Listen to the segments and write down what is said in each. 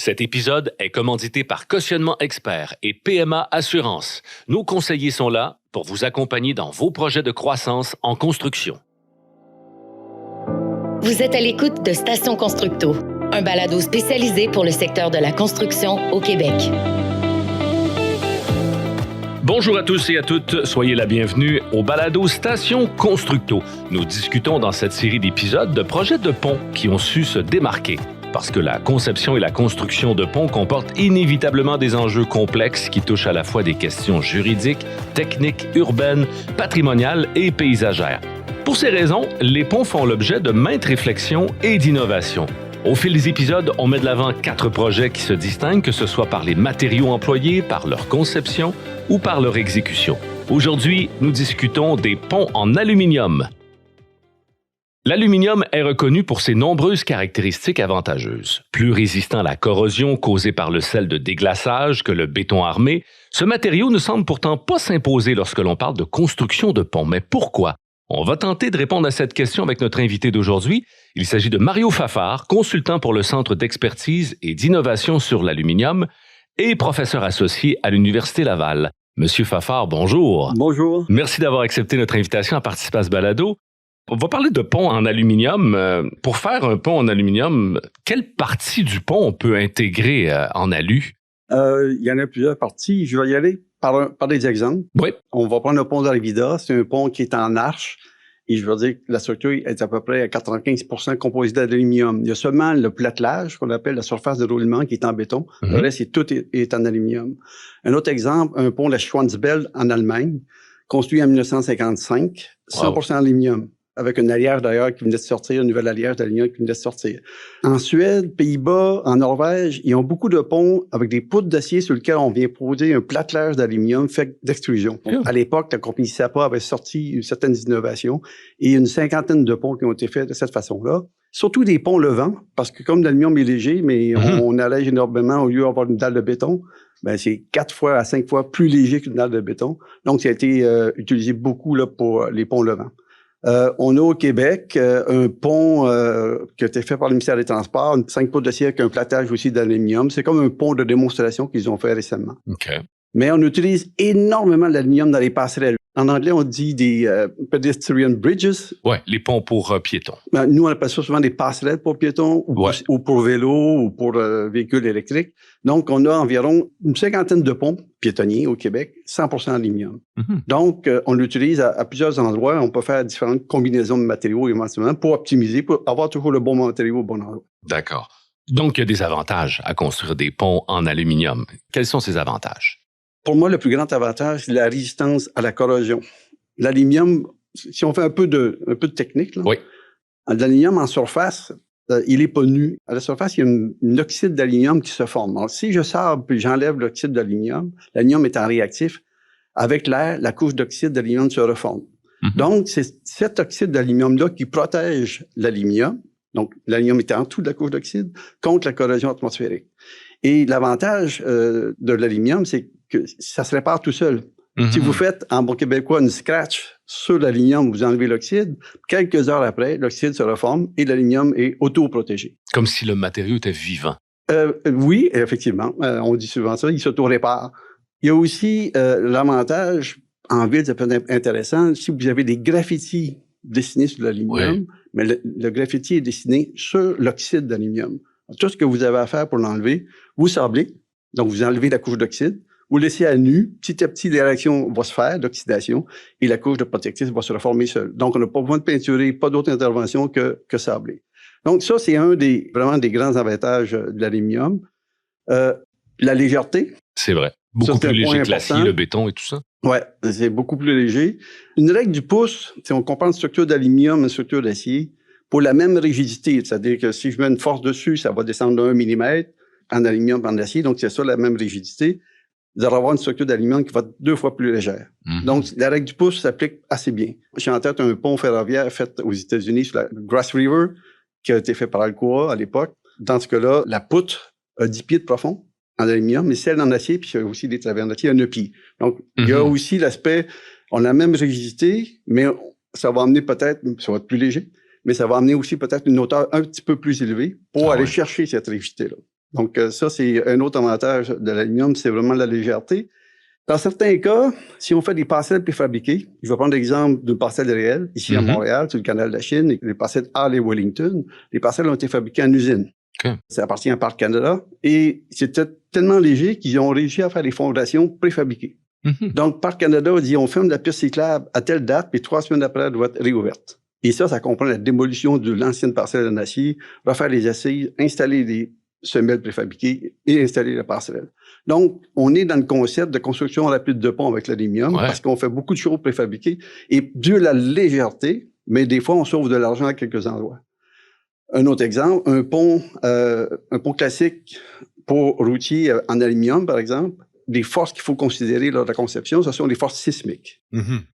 Cet épisode est commandité par Cautionnement Expert et PMA Assurance. Nos conseillers sont là pour vous accompagner dans vos projets de croissance en construction. Vous êtes à l'écoute de Station Constructo, un balado spécialisé pour le secteur de la construction au Québec. Bonjour à tous et à toutes, soyez la bienvenue au balado Station Constructo. Nous discutons dans cette série d'épisodes de projets de ponts qui ont su se démarquer. Parce que la conception et la construction de ponts comportent inévitablement des enjeux complexes qui touchent à la fois des questions juridiques, techniques, urbaines, patrimoniales et paysagères. Pour ces raisons, les ponts font l'objet de maintes réflexions et d'innovations. Au fil des épisodes, on met de l'avant 4 projets qui se distinguent, que ce soit par les matériaux employés, par leur conception ou par leur exécution. Aujourd'hui, nous discutons des ponts en aluminium. L'aluminium est reconnu pour ses nombreuses caractéristiques avantageuses. Plus résistant à la corrosion causée par le sel de déglaçage que le béton armé, ce matériau ne semble pourtant pas s'imposer lorsque l'on parle de construction de ponts. Mais pourquoi? On va tenter de répondre à cette question avec notre invité d'aujourd'hui. Il s'agit de Mario Fafard, consultant pour le Centre d'expertise et d'innovation sur l'aluminium et professeur associé à l'Université Laval. Monsieur Fafard, bonjour. Bonjour. Merci d'avoir accepté notre invitation à participer à ce balado. On va parler de pont en aluminium. Pour faire un pont en aluminium, quelle partie du pont on peut intégrer en alu? Il y en a plusieurs parties. Je vais y aller par des exemples. Oui. On va prendre le pont d'Arvida. C'est un pont qui est en arche. Et je veux dire que la structure est à peu près à 95% composée d'aluminium. Il y a seulement le platelage, qu'on appelle la surface de roulement, qui est en béton. Le reste, tout est en aluminium. Un autre exemple, un pont, la Schwanzbell en Allemagne, construit en 1955, 100% aluminium, avec un alliage d'ailleurs qui venait de sortir, un nouvel alliage d'aluminium qui venait de sortir. En Suède, Pays-Bas, en Norvège, ils ont beaucoup de ponts avec des poutres d'acier sur lesquelles on vient poser un platelage d'aluminium fait d'extrusion. À l'époque, la compagnie Sapa avait sorti certaines innovations et une cinquantaine de ponts qui ont été faits de cette façon-là. Surtout des ponts levants, parce que comme l'aluminium est léger, mais on allège énormément au lieu d'avoir une dalle de béton, ben c'est 4 fois à 5 fois plus léger qu'une dalle de béton. Donc, ça a été utilisé beaucoup là, pour les ponts levants. On a au Québec un pont qui a été fait par le ministère des Transports, 5 poutres d'acier avec un platelage aussi d'aluminium. C'est comme un pont de démonstration qu'ils ont fait récemment. Okay. Mais on utilise énormément d'aluminium dans les passerelles. En anglais, on dit des pedestrian bridges. Oui, les ponts pour piétons. Ben, nous, on appelle ça souvent des passerelles pour piétons ou pour vélos ou pour véhicules électriques. Donc, on a environ une cinquantaine de ponts piétonniers au Québec, 100% aluminium. Donc, on l'utilise à plusieurs endroits. On peut faire différentes combinaisons de matériaux éventuellement pour optimiser, pour avoir toujours le bon matériau au bon endroit. D'accord. Donc, il y a des avantages à construire des ponts en aluminium. Quels sont ces avantages? Pour moi, le plus grand avantage, c'est la résistance à la corrosion. L'aluminium, si on fait un peu de technique, là, l'aluminium en surface, il n'est pas nu. À la surface, il y a une oxyde d'aluminium qui se forme. Alors, si je sors puis j'enlève l'oxyde d'aluminium, l'aluminium étant réactif, avec l'air, la couche d'oxyde d'aluminium se reforme. Donc, c'est cet oxyde d'aluminium-là qui protège l'aluminium, donc l'aluminium est en dessous de la couche d'oxyde, contre la corrosion atmosphérique. Et l'avantage de l'aluminium, c'est que ça se répare tout seul. Si vous faites, en bon québécois, une scratch sur l'aluminium, vous enlevez l'oxyde, quelques heures après, l'oxyde se reforme et l'aluminium est auto-protégé. Comme si le matériau était vivant. Oui, effectivement. On dit souvent ça, il s'auto-répare. Il y a aussi l'avantage, en ville, ça peut être intéressant, si vous avez des graffitis dessinés sur l'aluminium, mais le graffiti est dessiné sur l'oxyde d'aluminium. Tout ce que vous avez à faire pour l'enlever, vous sablez, donc vous enlevez la couche d'oxyde, vous laissez à nu, petit à petit, les réactions vont se faire d'oxydation et la couche de protectrice va se reformer seule. Donc, on n'a pas besoin de peinturer, pas d'autre intervention que sabler. Donc, ça, c'est vraiment des grands avantages de l'aluminium. La légèreté. C'est vrai. Beaucoup plus léger que l'acier, le béton et tout ça. Oui, c'est beaucoup plus léger. Une règle du pouce, si on compare une structure d'aluminium et une structure d'acier, pour la même rigidité, c'est-à-dire que si je mets une force dessus, ça va descendre de 1 mm en aluminium en acier, donc c'est ça la même rigidité. Vous allez avoir une structure d'aluminium qui va être 2 fois plus légère. Donc, la règle du pouce s'applique assez bien. J'ai en tête un pont ferroviaire fait aux États-Unis sur la Grass River, qui a été fait par Alcoa à l'époque. Dans ce cas-là, la poutre a 10 pieds de profond en aluminium, mais celle en acier, puis il y a aussi des travers en acier, à 9 pieds. Donc, il y a aussi l'aspect, on a la même rigidité, mais ça va amener peut-être, ça va être plus léger, mais ça va amener aussi peut-être une hauteur un petit peu plus élevée pour aller chercher cette rigidité-là. Donc, ça, c'est un autre avantage de l'aluminium, c'est vraiment la légèreté. Dans certains cas, si on fait des passerelles préfabriquées, je vais prendre l'exemple d'une passerelle réelle, ici à Montréal, sur le canal de la Chine, les passerelles Hall et Wellington. Les passerelles ont été fabriquées en usine. Okay. Ça appartient à Parc Canada. Et c'était tellement léger qu'ils ont réussi à faire des fondations préfabriquées. Donc, Parc Canada a dit, on ferme la piste cyclable à telle date, puis 3 semaines après, elle doit être réouverte. Et ça comprend la démolition de l'ancienne parcelle en acier, refaire les assises, installer des semelles préfabriquées et installer la passerelle. Donc, on est dans le concept de construction rapide de pont avec l'aluminium parce qu'on fait beaucoup de choses préfabriquées et dû à la légèreté, mais des fois, on sauve de l'argent à quelques endroits. Un autre exemple, un pont classique pour routier en aluminium, par exemple, les forces qu'il faut considérer lors de la conception, ce sont les forces sismiques.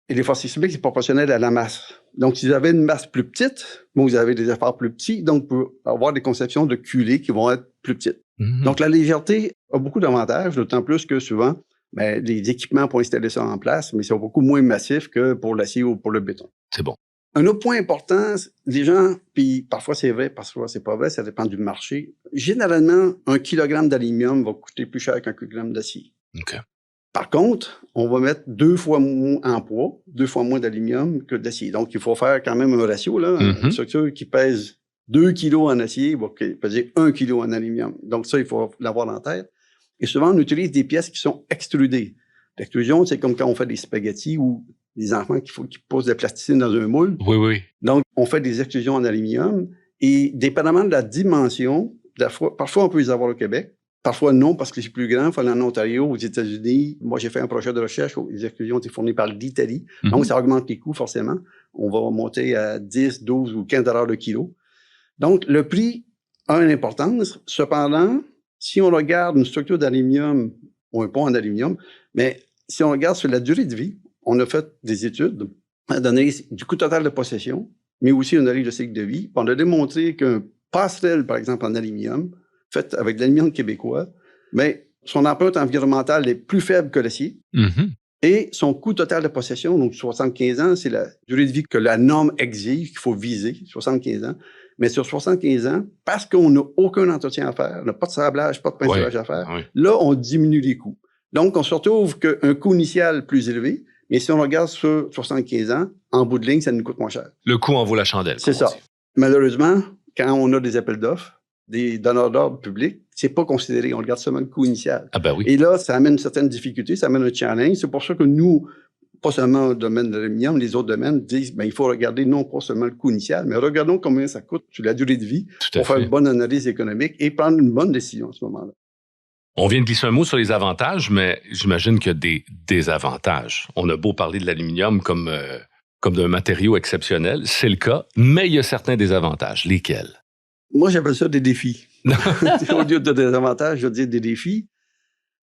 Et les forces sismiques, c'est proportionnel à la masse. Donc, si vous avez une masse plus petite, vous avez des efforts plus petits, donc vous pouvez avoir des conceptions de culées qui vont être plus petites. Donc, la légèreté a beaucoup d'avantages, d'autant plus que souvent, les équipements pour installer ça en place, mais ils sont beaucoup moins massifs que pour l'acier ou pour le béton. C'est bon. Un autre point important, les gens, puis parfois c'est vrai, parfois c'est pas vrai, ça dépend du marché. Généralement, 1 kilogramme d'aluminium va coûter plus cher qu'un kilogramme d'acier. Okay. Par contre, on va mettre 2 fois moins en poids, 2 fois moins d'aluminium que d'acier. Donc, il faut faire quand même un ratio, là. Une structure qui pèse 2 kilos en acier va peser 1 kilo en aluminium. Donc, ça, il faut l'avoir en tête. Et souvent, on utilise des pièces qui sont extrudées. L'extrusion, c'est comme quand on fait des spaghettis ou des enfants qui posent de la plasticine dans un moule. Oui. Donc, on fait des extrusions en aluminium. Et dépendamment de la dimension, parfois, on peut les avoir au Québec. Parfois, non, parce que c'est plus grand. Il faut aller en Ontario, aux États-Unis. Moi, j'ai fait un projet de recherche où les extrusions ont été fournies par l'Italie. Donc, ça augmente les coûts, forcément. On va monter à 10, 12 ou 15 $ le kilo. Donc, le prix a une importance. Cependant, si on regarde une structure d'aluminium ou un pont en aluminium, mais si on regarde sur la durée de vie, on a fait des études, d'analyse du coût total de possession, mais aussi une analyse de cycle de vie. On a démontré qu'un passerelle, par exemple, en aluminium, faite avec de l'aluminium québécois, mais son empreinte environnementale est plus faible que l'acier. Et son coût total de possession, donc 75 ans, c'est la durée de vie que la norme exige, qu'il faut viser, 75 ans. Mais sur 75 ans, parce qu'on n'a aucun entretien à faire, on n'a pas de sablage, pas de peinturage à faire, là, on diminue les coûts. Donc, on se retrouve qu'un coût initial plus élevé, mais si on regarde sur 75 ans, en bout de ligne, ça nous coûte moins cher. Le coût en vaut la chandelle. C'est ça. Malheureusement, quand on a des appels d'offres, des donneurs d'ordre publics, c'est pas considéré. On regarde seulement le coût initial. Ah ben oui. Et là, ça amène une certaine difficulté, ça amène un challenge. C'est pour ça que nous, pas seulement le domaine de l'aluminium, les autres domaines disent, il faut regarder non pas seulement le coût initial, mais regardons combien ça coûte sur la durée de vie pour faire une bonne analyse économique et prendre une bonne décision à ce moment-là. On vient de glisser un mot sur les avantages, mais j'imagine qu'il y a des désavantages. On a beau parler de l'aluminium comme d'un matériau exceptionnel, c'est le cas, mais il y a certains désavantages. Lesquels? Moi, j'appelle ça des défis. Au lieu de désavantages, je veux dire des défis.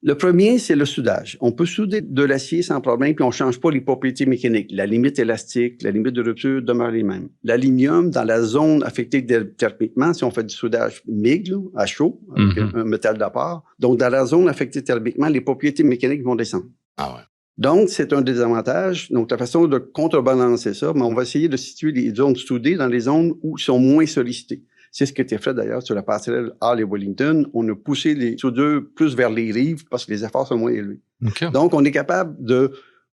Le premier, c'est le soudage. On peut souder de l'acier sans problème, puis on ne change pas les propriétés mécaniques. La limite élastique, la limite de rupture demeurent les mêmes. L'aluminium, dans la zone affectée thermiquement, si on fait du soudage MIG, à chaud, avec un métal d'apport, donc dans la zone affectée thermiquement, les propriétés mécaniques vont descendre. Ah ouais. Donc, c'est un désavantage. Donc, la façon de contrebalancer ça, on va essayer de situer les zones soudées dans les zones où ils sont moins sollicitées. C'est ce qui a été fait d'ailleurs sur la passerelle Hall et Wellington. On a poussé les soudures plus vers les rives parce que les efforts sont moins élevés. Okay. Donc, on est capable de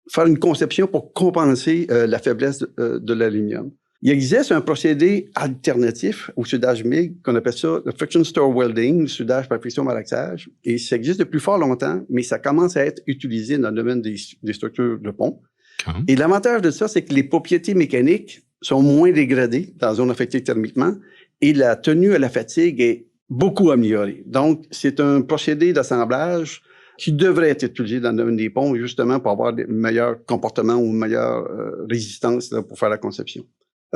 faire une conception pour compenser la faiblesse de l'aluminium. Il existe un procédé alternatif au soudage MIG qu'on appelle ça le friction stir welding, le soudage par friction malaxage. Et ça existe depuis fort longtemps, mais ça commence à être utilisé dans le domaine des structures de pont. Okay. Et l'avantage de ça, c'est que les propriétés mécaniques sont moins dégradées dans la zone affectée thermiquement et la tenue à la fatigue est beaucoup améliorée. Donc, c'est un procédé d'assemblage qui devrait être utilisé dans le domaine des ponts, justement pour avoir des meilleurs comportements ou une meilleure résistance là, pour faire la conception.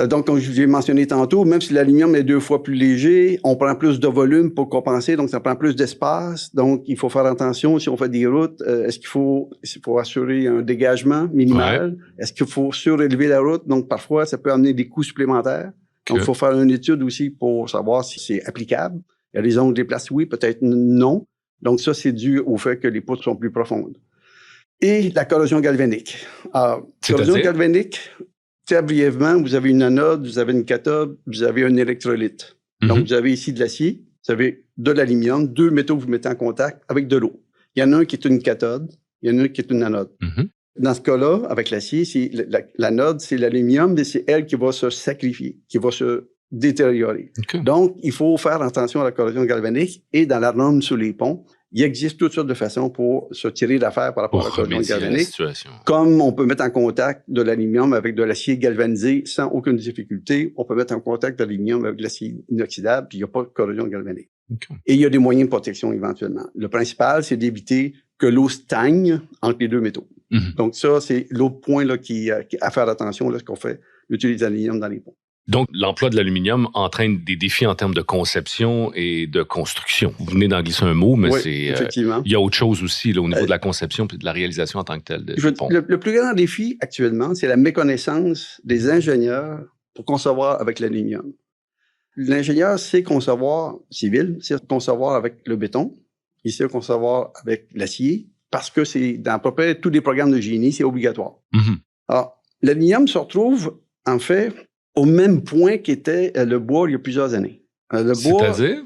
Donc, comme je vous ai mentionné tantôt, même si l'aluminium est 2 fois plus léger, on prend plus de volume pour compenser, donc ça prend plus d'espace. Donc, il faut faire attention si on fait des routes. Est-ce qu'il faut assurer un dégagement minimal? Ouais. Est-ce qu'il faut surélever la route? Donc, parfois, ça peut amener des coûts supplémentaires. Donc, il faut faire une étude aussi pour savoir si c'est applicable. Il y a des zones déplacées, oui, peut-être non. Donc, ça, c'est dû au fait que les poutres sont plus profondes. Et la corrosion galvanique. Alors, corrosion galvanique, très brièvement, vous avez une anode, vous avez une cathode, vous avez un électrolyte. Donc, vous avez ici de l'acier. Vous avez de l'aluminium, deux métaux que vous mettez en contact avec de l'eau. Il y en a un qui est une cathode, il y en a un qui est une anode. Mm-hmm. Dans ce cas-là, avec l'acier, c'est l'anode, c'est l'aluminium, mais c'est elle qui va se sacrifier, qui va se détériorer. Okay. Donc, il faut faire attention à la corrosion galvanique et dans la norme sur les ponts, il existe toutes sortes de façons pour se tirer d'affaire par rapport à la corrosion galvanique. Comme on peut mettre en contact de l'aluminium avec de l'acier galvanisé sans aucune difficulté, on peut mettre en contact de l'aluminium avec de l'acier inoxydable, puis il n'y a pas de corrosion galvanique. Okay. Et il y a des moyens de protection éventuellement. Le principal, c'est d'éviter que l'eau stagne entre les deux métaux. Mm-hmm. Donc ça, c'est l'autre point là, qui à faire attention lorsqu'on fait l'utilisation de l'aluminium dans les ponts. Donc, l'emploi de l'aluminium entraîne des défis en termes de conception et de construction. Vous venez d'en glisser un mot, mais oui, c'est effectivement. Il y a autre chose aussi là, au niveau de la conception et de la réalisation en tant que telle. Le plus grand défi actuellement, c'est la méconnaissance des ingénieurs pour concevoir avec l'aluminium. L'ingénieur sait concevoir civil, sait concevoir avec le béton, il sait concevoir avec l'acier, parce que c'est dans à peu près tous les programmes de génie, c'est obligatoire. Mm-hmm. Alors, l'aluminium se retrouve, en fait, au même point qu'était le bois il y a plusieurs années. Le bois, c'est-à-dire?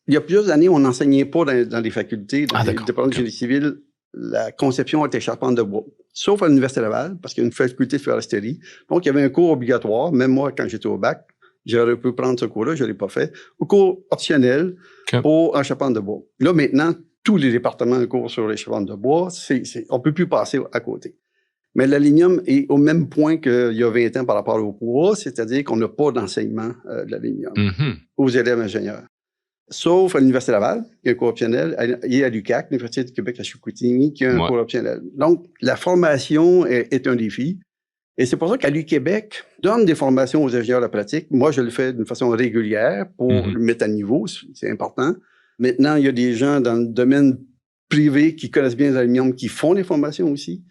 Il y a plusieurs années, on n'enseignait pas dans les facultés, dans les départements de génie okay. civil, la conception était charpente de bois. Sauf à l'Université Laval, parce qu'il y a une faculté de foresterie. Donc, il y avait un cours obligatoire. Même moi, quand j'étais au bac, j'aurais pu prendre ce cours-là, je ne l'ai pas fait. Au cours optionnel pour un charpente de bois. Là, maintenant, tous les départements ont un cours sur les charpentes de bois. On ne peut plus passer à côté. Mais l'aluminium est au même point qu'il y a 20 ans par rapport au bois, c'est-à-dire qu'on n'a pas d'enseignement de l'aluminium aux élèves ingénieurs. Sauf à l'Université Laval, qui a un cours optionnel, et à l'UQAC, l'Université du Québec à Chicoutimi, qui a un cours optionnel. Donc, la formation est un défi. Et c'est pour ça qu'à l'UQuébec donne des formations aux ingénieurs de la pratique. Moi, je le fais d'une façon régulière pour le mettre à niveau, c'est important. Maintenant, il y a des gens dans le domaine privé qui connaissent bien l'aluminium, qui font des formations aussi.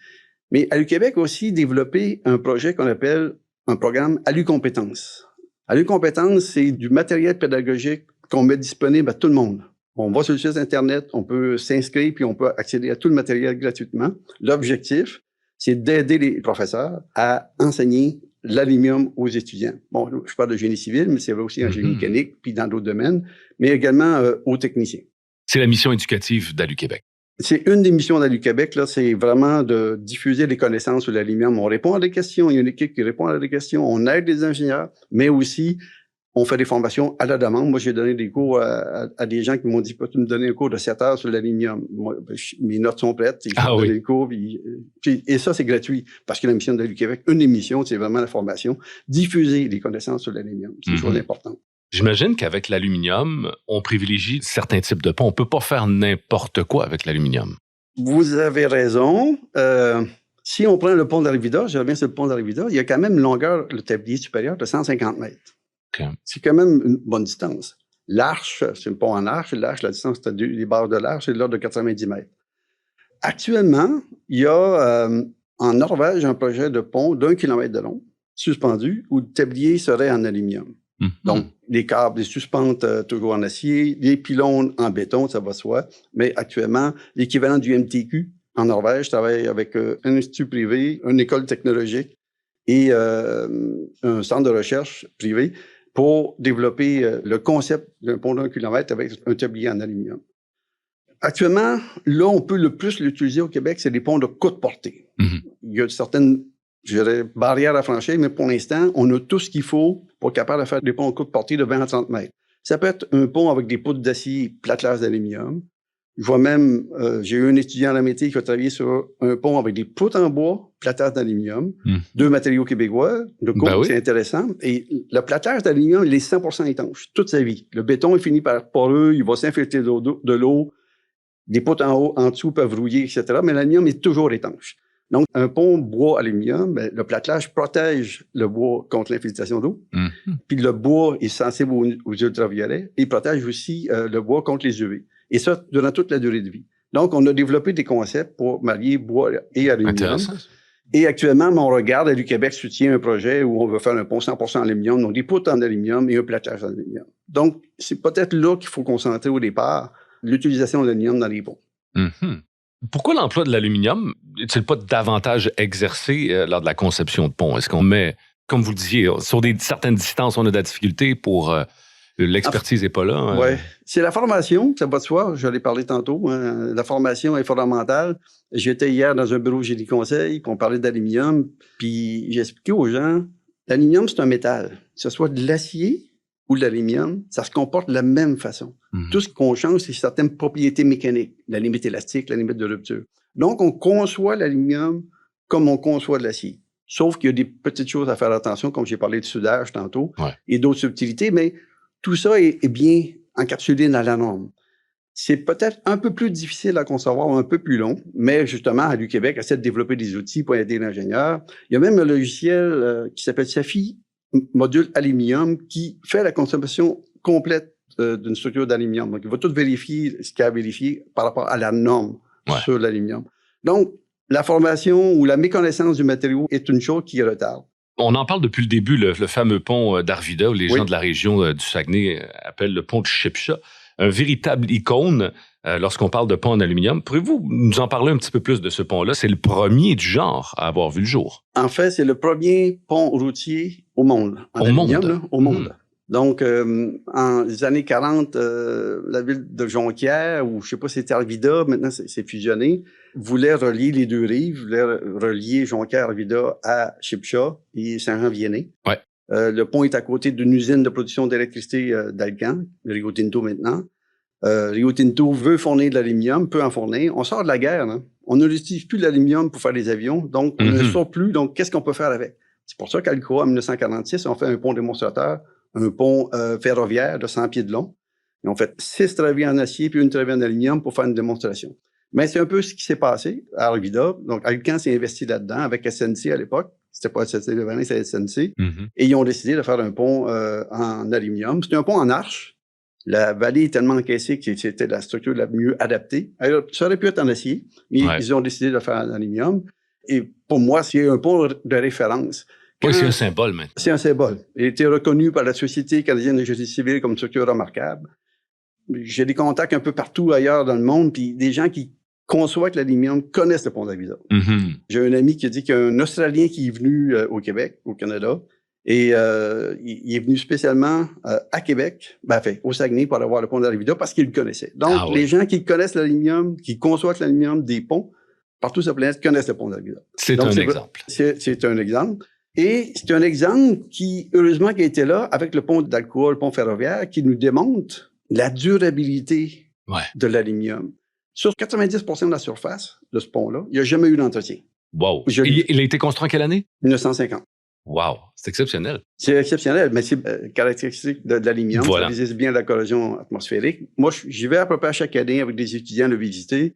Mais à l'UQuébec aussi développé un projet qu'on appelle un programme AluCompétences. AluCompétences, c'est du matériel pédagogique qu'on met disponible à tout le monde. On va sur le site Internet, on peut s'inscrire puis on peut accéder à tout le matériel gratuitement. L'objectif, c'est d'aider les professeurs à enseigner l'aluminium aux étudiants. Bon, je parle de génie civil, mais c'est vrai aussi en génie mécanique puis dans d'autres domaines, mais également aux techniciens. C'est la mission éducative d'AluQuébec. C'est une des missions d'AluQuébec, là, c'est vraiment de diffuser les connaissances sur l'aluminium. On répond à des questions, il y a une équipe qui répond à des questions, on aide les ingénieurs, mais aussi, on fait des formations à la demande. Moi, j'ai donné des cours à des gens qui m'ont dit, peux-tu me donner un cours de 7 heures sur l'aluminium? Mes notes sont prêtes, je donne les cours, et ça, c'est gratuit, parce que la mission d'AluQuébec, une des missions, c'est vraiment la formation, diffuser les connaissances sur l'aluminium. C'est une chose importante. J'imagine qu'avec l'aluminium, on privilégie certains types de ponts. On ne peut pas faire n'importe quoi avec l'aluminium. Vous avez raison. Si on prend le pont d'Arvida, je reviens sur le pont d'Arvida, il y a quand même une longueur, le tablier supérieur, de 150 mètres. Okay. C'est quand même une bonne distance. L'arche, c'est un pont en arche. L'arche, la distance, les barres de l'arche, c'est de l'ordre de 90 mètres. Actuellement, il y a en Norvège un projet de pont d'1 kilomètre de long, suspendu, où le tablier serait en aluminium. Donc, les câbles, les suspentes toujours en acier, les pylônes en béton, ça va de soi. Mais actuellement, l'équivalent du MTQ en Norvège travaille avec un institut privé, une école technologique et un centre de recherche privé pour développer le concept d'un pont d'1 kilomètre avec un tablier en aluminium. Actuellement, là, on peut le plus l'utiliser au Québec, c'est des ponts de courte portée. Il y a certaines barrières à franchir, mais pour l'instant, on a tout ce qu'il faut pour être capable de faire des ponts de courte portée de 20 à 30 mètres. Ça peut être un pont avec des poutres d'acier platelage d'aluminium. Je vois même, j'ai eu un étudiant à la métier qui a travaillé sur un pont avec des poutres en bois, platelage d'aluminium, deux matériaux québécois. C'est intéressant. Et le platelage d'aluminium, il est 100% étanche toute sa vie. Le béton est fini par être poreux, il va s'infiltrer de l'eau. Des poutres en haut, en dessous peuvent rouiller, etc. Mais l'aluminium est toujours étanche. Donc, un pont bois-aluminium, le platelage protège le bois contre l'infiltration d'eau. Puis le bois est sensible aux ultraviolets. Il protège aussi le bois contre les UV. Et ça, durant toute la durée de vie. Donc, on a développé des concepts pour marier bois et aluminium. Et actuellement, on regarde, AluQuébec soutient un projet où on veut faire un pont 100% en aluminium, donc des poutres en aluminium et un platelage en aluminium. Donc, c'est peut-être là qu'il faut concentrer au départ l'utilisation de l'aluminium dans les ponts. Pourquoi l'emploi de l'aluminium n'est-il pas davantage exercé lors de la conception de ponts? Est-ce qu'on met, comme vous le disiez, sur certaines distances, on a de la difficulté pour l'expertise n'est pas là. Oui. C'est la formation, ça va de soi. Je l'ai parlé tantôt. Hein. La formation est fondamentale. J'étais hier dans un bureau Génie Conseil, puis on parlait d'aluminium. Puis j'ai expliqué aux gens, l'aluminium, c'est un métal. Que ce soit de l'acier ou de l'aluminium, ça se comporte de la même façon. Tout ce qu'on change, c'est certaines propriétés mécaniques, la limite élastique, la limite de rupture. Donc, on conçoit l'aluminium comme on conçoit de l'acier. Sauf qu'il y a des petites choses à faire attention, comme j'ai parlé de soudage tantôt, et d'autres subtilités, mais tout ça est bien encapsulé dans la norme. C'est peut-être un peu plus difficile à concevoir, un peu plus long, mais justement, à l'UQuébec, essaie de développer des outils pour aider l'ingénieur. Il y a même un logiciel qui s'appelle SAFI, module aluminium, qui fait la consommation complète d'une structure d'aluminium. Donc, il va tout vérifier ce qu'il y a à vérifier par rapport à la norme sur l'aluminium. Donc, la formation ou la méconnaissance du matériau est une chose qui retarde. On en parle depuis le début, le fameux pont d'Arvida, où les gens de la région du Saguenay appellent le pont de Chipcha, un véritable icône lorsqu'on parle de pont en aluminium. Pourriez-vous nous en parler un petit peu plus de ce pont-là? C'est le premier du genre à avoir vu le jour. En fait, c'est le premier pont routier au monde. Au monde. Donc, en les années 40, la ville de Jonquière, ou je ne sais pas si c'était Arvida, maintenant c'est fusionné, voulait relier les deux rives, voulait relier Jonquière-Arvida à Chipcha et Saint-Jean-Vianney. Ouais. Le pont est à côté d'une usine de production d'électricité d'Alcan, Rio Tinto maintenant. Rio Tinto veut fournir de l'aluminium, peut en fournir. On sort de la guerre, hein? On n'utilise plus de l'aluminium pour faire des avions, donc on ne sort plus. Donc, qu'est-ce qu'on peut faire avec? C'est pour ça qu'Alcoa, en 1946, on fait un pont démonstrateur, un pont ferroviaire de 100 pieds de long. Ils ont fait 6 travées en acier puis une travée en aluminium pour faire une démonstration. Mais c'est un peu ce qui s'est passé à Arvida. Donc, Alcan s'est investi là-dedans avec SNC à l'époque. C'était pas SNC-Lavalin, c'était SNC. Et ils ont décidé de faire un pont en aluminium. C'était un pont en arche. La vallée est tellement encaissée que c'était la structure la mieux adaptée. Alors, ça aurait pu être en acier, mais ils ont décidé de faire en aluminium. Et pour moi, c'est un pont de référence. Oui, c'est un symbole maintenant. C'est un symbole. Il a été reconnu par la Société canadienne de justice civile comme structure remarquable. J'ai des contacts un peu partout ailleurs dans le monde, puis des gens qui conçoivent que l'aluminium connaissent le pont d'Arvida. J'ai un ami qui a dit qu'il y a un Australien qui est venu au Québec, au Canada, et il est venu spécialement à Québec, au Saguenay, pour aller voir le pont d'Arvida parce qu'il le connaissait. Donc, les gens qui connaissent l'aluminium, qui conçoivent l'aluminium des ponts, partout sur la planète, connaissent le pont d'Arvida. C'est un exemple. C'est un exemple. Et c'est un exemple qui, heureusement, qui a été là avec le pont d'Alcoa, le pont ferroviaire, qui nous démontre la durabilité de l'aluminium. Sur 90% de la surface de ce pont-là, il n'y a jamais eu d'entretien. Wow. Il a été construit en quelle année? 1950. Wow, c'est exceptionnel. C'est exceptionnel, mais c'est caractéristique de l'aluminium. Ça résiste bien à la corrosion atmosphérique. Moi, j'y vais à peu près chaque année avec des étudiants le visiter.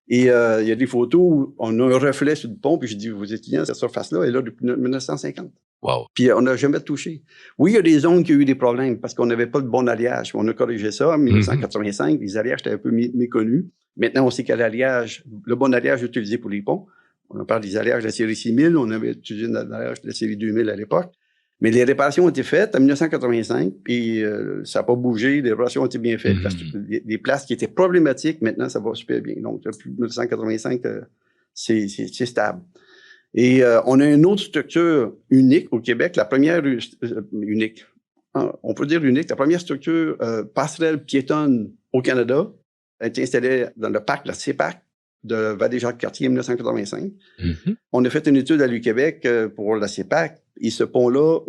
Et il y a des photos où on a un reflet sur le pont, puis je dis aux étudiants, cette surface-là est là depuis 1950. Wow. Puis on n'a jamais touché. Oui, il y a des zones qui ont eu des problèmes parce qu'on n'avait pas de bon alliage. On a corrigé ça en 1985. Les alliages étaient un peu méconnus. Maintenant, on sait qu'il y a le bon alliage utilisé pour les ponts. On parle des alliages de la série 6000. On avait utilisé l'alliage de la série 2000 à l'époque. Mais les réparations ont été faites en 1985, puis ça n'a pas bougé. Les réparations ont été bien faites. Des places qui étaient problématiques, maintenant, ça va super bien. Donc, depuis 1985, c'est stable. Et on a une autre structure unique au Québec, la première unique. On peut dire unique. La première structure passerelle piétonne au Canada a été installée dans le parc, la CEPAC, de Vallée-Jacques-Cartier en 1985. On a fait une étude à l'UQuébec pour la CEPAC. Et ce pont-là,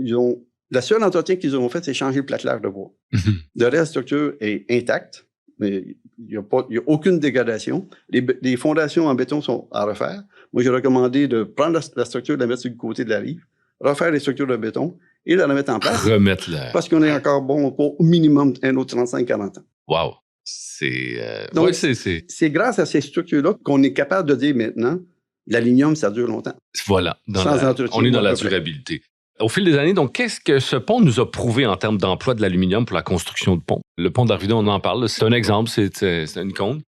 la seule entretien qu'ils ont fait, c'est changer le platelage de bois. Le reste de la structure est intacte, mais il n'y a aucune dégradation. Les fondations en béton sont à refaire. Moi, j'ai recommandé de prendre la structure, de la mettre sur le côté de la rive, refaire les structures de béton et de la mettre en place. Remettre-la. Parce qu'on est encore bon pour au minimum un autre 35-40 ans. Wow! Donc, c'est grâce à ces structures-là qu'on est capable de dire maintenant, l'aluminium, ça dure longtemps. Voilà. On est dans la durabilité. Au fil des années, donc, qu'est-ce que ce pont nous a prouvé en termes d'emploi de l'aluminium pour la construction de ponts? Le pont d'Arvida, on en parle. C'est un exemple, c'est une icône.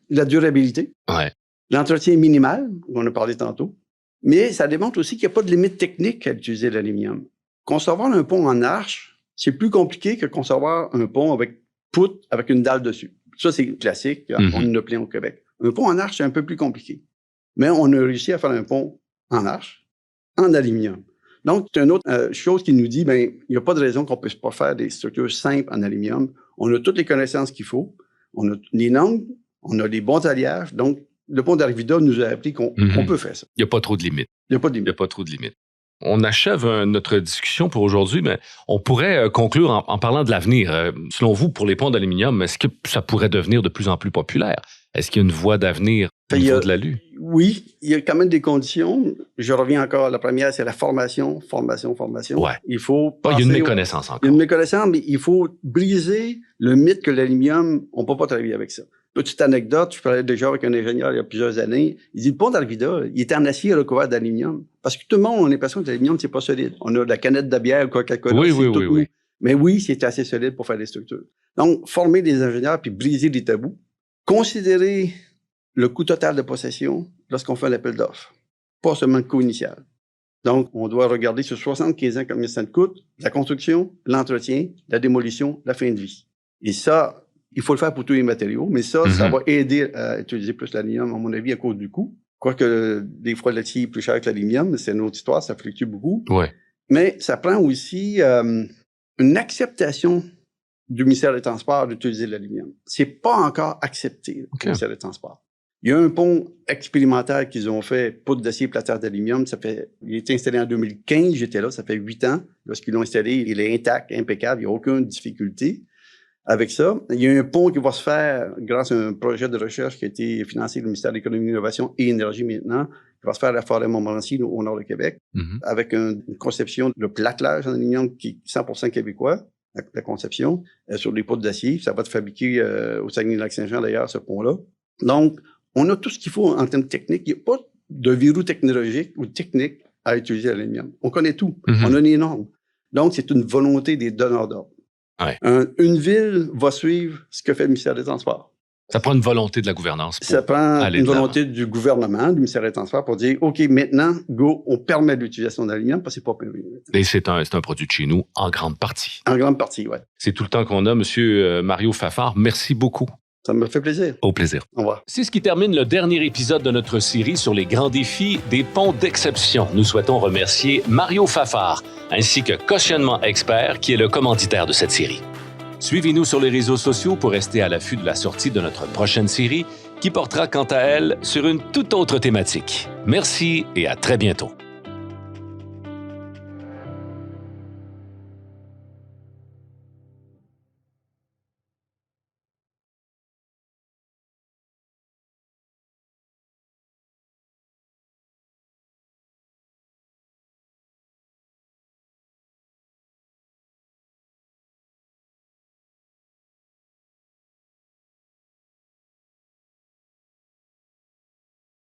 La durabilité. Ouais. L'entretien minimal, on en a parlé tantôt. Mais ça démontre aussi qu'il n'y a pas de limite technique à utiliser l'aluminium. Concevoir un pont en arche, c'est plus compliqué que concevoir un pont avec poutre avec une dalle dessus. Ça, c'est classique. On en a plein au Québec. Un pont en arche, c'est un peu plus compliqué. Mais on a réussi à faire un pont en arche, en aluminium. Donc, c'est une autre chose qui nous dit, il n'y a pas de raison qu'on ne puisse pas faire des structures simples en aluminium. On a toutes les connaissances qu'il faut. On a les normes, on a les bons alliages. Donc, le pont d'Arvida nous a appris qu'on peut faire ça. Il n'y a pas trop de limites. Il n'y a pas de limite. Il n'y a pas trop de limites. On achève notre discussion pour aujourd'hui, mais on pourrait conclure en parlant de l'avenir. Selon vous, pour les ponts d'aluminium, est-ce que ça pourrait devenir de plus en plus populaire? Est-ce qu'il y a une voie d'avenir au niveau de l'alu? Oui, il y a quand même des conditions. Je reviens encore à la première, c'est la formation. Ouais. Il faut il y a une méconnaissance encore. Il y a une méconnaissance, mais il faut briser le mythe que l'aluminium, on ne peut pas travailler avec ça. Petite anecdote, je parlais déjà avec un ingénieur il y a plusieurs années. Il dit, le pont d'Arvida, il était en acier recouvert d'aluminium. Parce que tout le monde a l'impression que l'aluminium, c'est pas solide. On a de la canette de bière ou Coca-Cola. Oui. Mais oui, c'est assez solide pour faire des structures. Donc, former des ingénieurs puis briser les tabous. Considérer le coût total de possession lorsqu'on fait un appel d'offres. Pas seulement le coût initial. Donc, on doit regarder sur 75 ans combien ça coûte, la construction, l'entretien, la démolition, la fin de vie. Et ça, il faut le faire pour tous les matériaux, mais ça va aider à utiliser plus l'aluminium, à mon avis, à cause du coût. Quoique, des fois, l'acier est plus cher que l'aluminium, mais c'est une autre histoire, ça fluctue beaucoup. Ouais. Mais ça prend aussi une acceptation du ministère des Transports d'utiliser l'aluminium. C'est pas encore accepté, le ministère des Transports. Il y a un pont expérimentaire qu'ils ont fait, poudre d'acier, plâtre d'aluminium. Il a été installé en 2015, j'étais là, ça fait 8 ans. Lorsqu'ils l'ont installé, il est intact, impeccable, il n'y a aucune difficulté avec ça. Il y a un pont qui va se faire grâce à un projet de recherche qui a été financé par le ministère de l'Économie, de l'Innovation et Énergie maintenant, qui va se faire à la forêt Montmorency, au nord du Québec, avec une conception de platelage en aluminium qui est 100% québécois, la conception, sur des poudres d'acier. Ça va être fabriqué au Saguenay-Lac-Saint-Jean, d'ailleurs, ce pont-là. Donc, on a tout ce qu'il faut en termes techniques. Il n'y a pas de verrou technologique ou technique à utiliser l'aluminium. On connaît tout. On a les normes. Donc, c'est une volonté des donneurs d'ordre. Ouais. Une ville va suivre ce que fait le ministère des Transports. Ça prend une volonté de la gouvernance. Ça prend une volonté du gouvernement, du ministère des Transports, pour dire, OK, maintenant, go, on permet l'utilisation d'aluminium parce que c'est pas permis. Et c'est un produit de chez nous en grande partie. En grande partie, oui. C'est tout le temps qu'on a. Monsieur Mario Fafard, merci beaucoup. Ça me fait plaisir. Au plaisir. Au revoir. C'est ce qui termine le dernier épisode de notre série sur les grands défis des ponts d'exception. Nous souhaitons remercier Mario Fafard, ainsi que Cautionnement Expert, qui est le commanditaire de cette série. Suivez-nous sur les réseaux sociaux pour rester à l'affût de la sortie de notre prochaine série, qui portera quant à elle sur une toute autre thématique. Merci et à très bientôt.